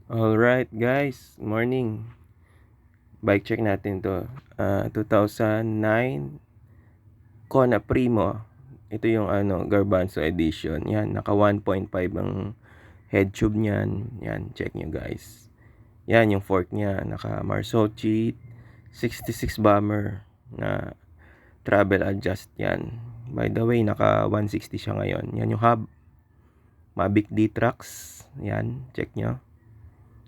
Alright guys, morning. Bike check natin to. 2009 Kona Primo. Ito yung Garbanzo edition. Yan, naka 1.5 ang head tube niyan. Yan, check nyo guys. Yan yung fork niya, naka Marzocchi 66 bomber na travel adjust yan. By the way, naka 160 siya ngayon. Yan yung hub. Mavic D-Trax. Yan, check nyo.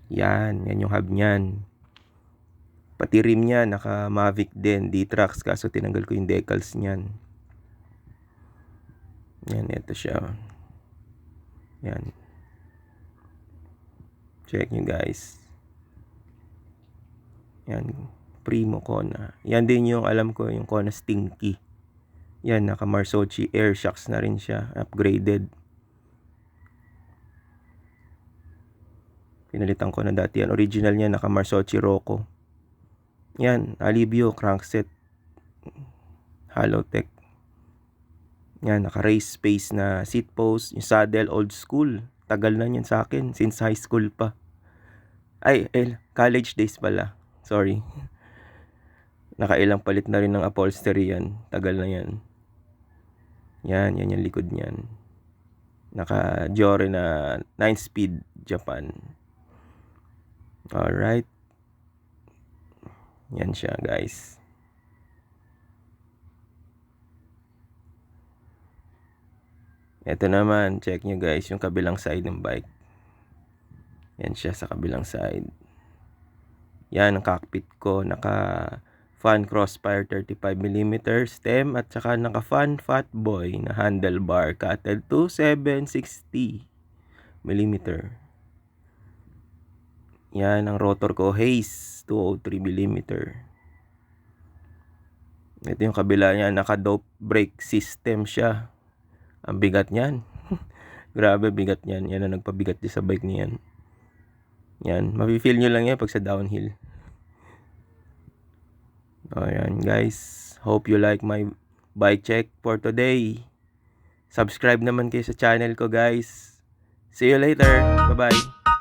Yan yung hub niyan. Pati rim niya, naka Mavic din, D-Trax, kaso tinanggal ko yung decals niyan. Yan, ito siya. Yan. Check nyo guys. Yan, Primo Kona. Yan din yung alam ko, yung Kona Stinky. Yan, naka Marzocchi Air Shocks na rin siya, upgraded. Pinalitan ko na dati yan. Original niya, naka Marzocchi Rocco. Yan, Alivio crankset. Halotech. Yan, naka-race space na seat post. Yung saddle, old school. Tagal na yan sa akin, since high school pa. College days pala. Sorry. Nakailang palit na rin ng upholstery yan. Tagal na yan. Yan yung likod niyan. Naka-Jore na 9-speed Japan. Alright. Yan siya guys. Ito naman, check nyo guys, yung kabilang side ng bike. Yan siya sa kabilang side. Yan ang cockpit ko, naka fan crossfire 35mm stem at saka naka fan fatboy na handlebar cutted to 760mm. Yan ang rotor ko, Hayes 203mm. Ito yung kabila niya, naka dope brake system siya. Ang bigat niyan. Grabe bigat niyan. Yan ang nagpabigat din sa bike niyan. Yan, mafe-feel nyo lang yan pag sa downhill. Ayan guys, hope you like my bike check for today. Subscribe naman kayo sa channel ko guys. See you later. Bye bye.